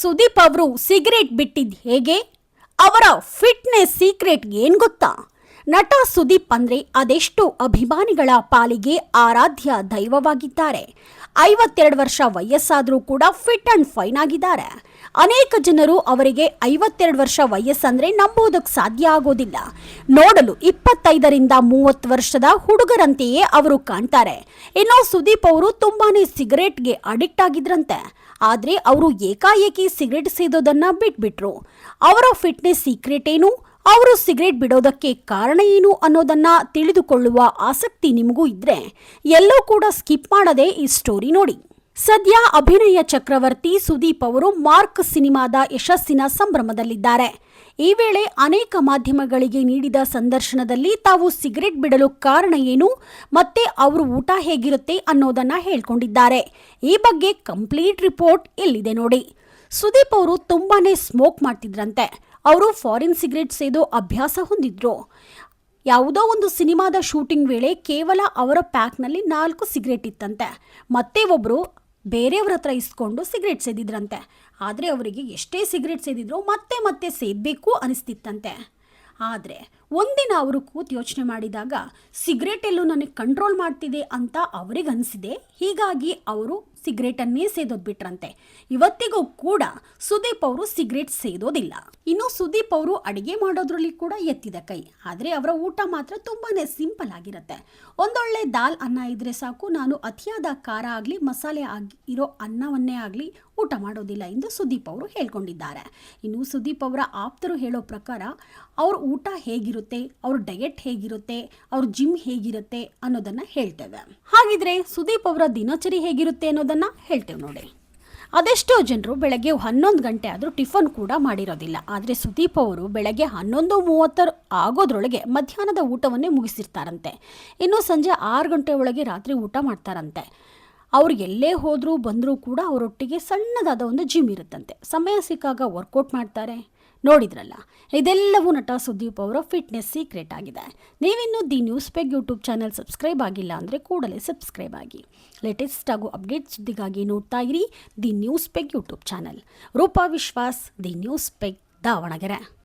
ಸುದೀಪ್ ಅವರು ಸಿಗರೇಟ್ ಬಿಟ್ಟಿದ್ದು ಹೇಗೆ? ಅವರ ಫಿಟ್ನೆಸ್ ಸೀಕ್ರೆಟ್ ಏನ್ ಗೊತ್ತಾ? ನಟ ಸುದೀಪ್ ಅಂದ್ರೆ ಅದೆಷ್ಟು ಅಭಿಮಾನಿಗಳ ಪಾಲಿಗೆ ಆರಾಧ್ಯ ದೈವವಾಗಿದ್ದಾರೆ. 52 ವರ್ಷ ವಯಸ್ಸಾದರೂ ಕೂಡ ಫಿಟ್ ಅಂಡ್ ಫೈನ್ ಆಗಿದ್ದಾರೆ. ಅನೇಕ ಜನರು ಅವರಿಗೆ 52 ವರ್ಷ ವಯಸ್ಸಂದ್ರೆ ನಂಬೋದಕ್ಕೆ ಸಾಧ್ಯ ಆಗೋದಿಲ್ಲ. ನೋಡಲು 25ರಿಂದ 30 ವರ್ಷದ ಹುಡುಗರಂತೆಯೇ ಅವರು ಕಾಣ್ತಾರೆ. ಇನ್ನು ಸುದೀಪ್ ಅವರು ತುಂಬಾನೇ ಸಿಗರೇಟ್ಗೆ ಅಡಿಕ್ಟ್ ಆಗಿದ್ರಂತೆ. ಆದ್ರೆ ಅವರು ಏಕಾಏಕಿ ಸಿಗರೇಟ್ ಸೇದೋದನ್ನ ಬಿಟ್ಬಿಟ್ರು. ಅವರ ಫಿಟ್ನೆಸ್ ಸೀಕ್ರೆಟ್ ಏನು, ಅವರು ಸಿಗರೇಟ್ ಬಿಡೋದಕ್ಕೆ ಕಾರಣ ಏನು ಅನ್ನೋದನ್ನ ತಿಳಿದುಕೊಳ್ಳುವ ಆಸಕ್ತಿ ನಿಮಗೂ ಇದ್ರೆ ಎಲ್ಲೂ ಕೂಡ ಸ್ಕಿಪ್ ಮಾಡದೆ ಈ ಸ್ಟೋರಿ ನೋಡಿ. ಸದ್ಯ ಅಭಿನಯ ಚಕ್ರವರ್ತಿ ಸುದೀಪ್ ಅವರು ಮಾರ್ಕ್ ಸಿನಿಮಾದ ಯಶಸ್ಸಿನ ಸಂಭ್ರಮದಲ್ಲಿದ್ದಾರೆ. ಈ ವೇಳೆ ಅನೇಕ ಮಾಧ್ಯಮಗಳಿಗೆ ನೀಡಿದ ಸಂದರ್ಶನದಲ್ಲಿ ತಾವು ಸಿಗರೇಟ್ ಬಿಡಲು ಕಾರಣ ಏನು ಮತ್ತೆ ಅವರು ಊಟ ಹೇಗಿರುತ್ತೆ ಅನ್ನೋದನ್ನ ಹೇಳ್ಕೊಂಡಿದ್ದಾರೆ. ಈ ಬಗ್ಗೆ ಕಂಪ್ಲೀಟ್ ರಿಪೋರ್ಟ್ ಇಲ್ಲಿದೆ ನೋಡಿ. ಸುದೀಪ್ ಅವರು ತುಂಬಾನೇ ಸ್ಮೋಕ್ ಮಾಡ್ತಿದ್ರಂತೆ. ಅವರು ಫಾರಿನ್ ಸಿಗರೇಟ್ ಸೇದೋ ಅಭ್ಯಾಸ ಹೊಂದಿದ್ರು. ಯಾವುದೋ ಒಂದು ಸಿನಿಮಾದ ಶೂಟಿಂಗ್ ವೇಳೆ ಕೇವಲ ಅವರ ಪ್ಯಾಕ್ನಲ್ಲಿ 4 ಸಿಗರೇಟ್ ಇತ್ತಂತೆ. ಮತ್ತೆ ಒಬ್ಬರು ಬೇರೆಯವ್ರ ಹತ್ರ ಇಸ್ಕೊಂಡು ಸಿಗರೇಟ್ ಸೇದಿದ್ರಂತೆ. ಆದರೆ ಅವರಿಗೆ ಎಷ್ಟೇ ಸಿಗರೇಟ್ ಸೇದಿದ್ರು ಮತ್ತೆ ಮತ್ತೆ ಸೇದಬೇಕು ಅನಿಸ್ತಿತ್ತಂತೆ. ಆದರೆ ಒಂದಿನ ಅವರು ಕೂತು ಯೋಚನೆ ಮಾಡಿದಾಗ ಸಿಗರೇಟ್ ಎಲ್ಲೂ ನನಗೆ ಕಂಟ್ರೋಲ್ ಮಾಡ್ತಿದೆ ಅಂತ ಅವರಿಗೆ ಅನಿಸಿದೆ. ಹೀಗಾಗಿ ಅವರು ಸಿಗರೇಟನ್ನೇ ಸೇದೋದು ಬಿಟ್ರಂತೆ. ಇವತ್ತಿಗೂ ಕೂಡ ಸುದೀಪ್ ಅವರು ಸಿಗರೇಟ್ ಸೇದೋದಿಲ್ಲ. ಇನ್ನು ಸುದೀಪ್ ಅವರು ಅಡಿಗೆ ಮಾಡೋದ್ರಲ್ಲಿ ಕೂಡ ಎತ್ತಿದ ಕೈ. ಆದರೆ ಅವರ ಊಟ ಮಾತ್ರ ತುಂಬಾನೇ ಸಿಂಪಲ್ ಆಗಿರುತ್ತೆ. ಒಂದೊಳ್ಳೆ ದಾಲ್ ಅನ್ನ ಇದ್ರೆ ಸಾಕು. ನಾನು ಅತಿಯಾದ ಖಾರ ಆಗಲಿ ಮಸಾಲೆ ಇರೋ ಅನ್ನವನ್ನೇ ಆಗಲಿ ಊಟ ಮಾಡೋದಿಲ್ಲ ಎಂದು ಸುದೀಪ್ ಅವರು ಹೇಳ್ಕೊಂಡಿದ್ದಾರೆ. ಇನ್ನು ಸುದೀಪ್ ಅವರ ಆಪ್ತರು ಹೇಳೋ ಪ್ರಕಾರ ಅವ್ರ ಊಟ ಹೇಗಿರುತ್ತೆ, ಅವ್ರ ಡಯಟ್ ಹೇಗಿರುತ್ತೆ, ಅವ್ರ ಜಿಮ್ ಹೇಗಿರುತ್ತೆ ಅನ್ನೋದನ್ನ ಹೇಳ್ತೇವೆ. ಹಾಗಿದ್ರೆ ಸುದೀಪ್ ಅವರ ದಿನಚರಿ ಹೇಗಿರುತ್ತೆ ಅನ್ನೋದನ್ನ ಹೇಳ್ತೇವೆ ನೋಡಿ. ಅದೆಷ್ಟೋ ಜನರು ಬೆಳಗ್ಗೆ 11 ಗಂಟೆ ಆದರೂ ಟಿಫನ್ ಕೂಡ ಮಾಡಿರೋದಿಲ್ಲ. ಆದರೆ ಸುದೀಪ್ ಅವರು ಬೆಳಗ್ಗೆ 11:30 ಆಗೋದ್ರೊಳಗೆ ಮಧ್ಯಾಹ್ನದ ಊಟವನ್ನೇ ಮುಗಿಸಿರ್ತಾರಂತೆ. ಇನ್ನು ಸಂಜೆ 6 ಗಂಟೆ ಒಳಗೆ ರಾತ್ರಿ ಊಟ ಮಾಡ್ತಾರಂತೆ. ಅವ್ರು ಎಲ್ಲೇ ಹೋದರೂ ಬಂದರೂ ಕೂಡ ಅವರೊಟ್ಟಿಗೆ ಸಣ್ಣದಾದ ಒಂದು ಜಿಮ್ ಇರುತ್ತಂತೆ. ಸಮಯ ಸಿಕ್ಕಾಗ ವರ್ಕೌಟ್ ಮಾಡ್ತಾರೆ. ನೋಡಿದ್ರಲ್ಲ, ಇದೆಲ್ಲವೂ ನಟ ಸುದೀಪ್ ಅವರ ಫಿಟ್ನೆಸ್ ಸೀಕ್ರೆಟ್ ಆಗಿದೆ. ನೀವಿನ್ನೂ the news peg YouTube channel subscribe ಆಗಿಲ್ಲ ಅಂದರೆ ಕೂಡಲೇ ಸಬ್ಸ್ಕ್ರೈಬ್ ಆಗಿ. ಲೇಟೆಸ್ಟ್ ಆಗೋ ಅಪ್ಡೇಟ್ ಸುದ್ದಿಗಾಗಿ ನೋಡ್ತಾ ಇರಿ the news peg YouTube channel. Roopa Vishwas, the news peg, Davanagere.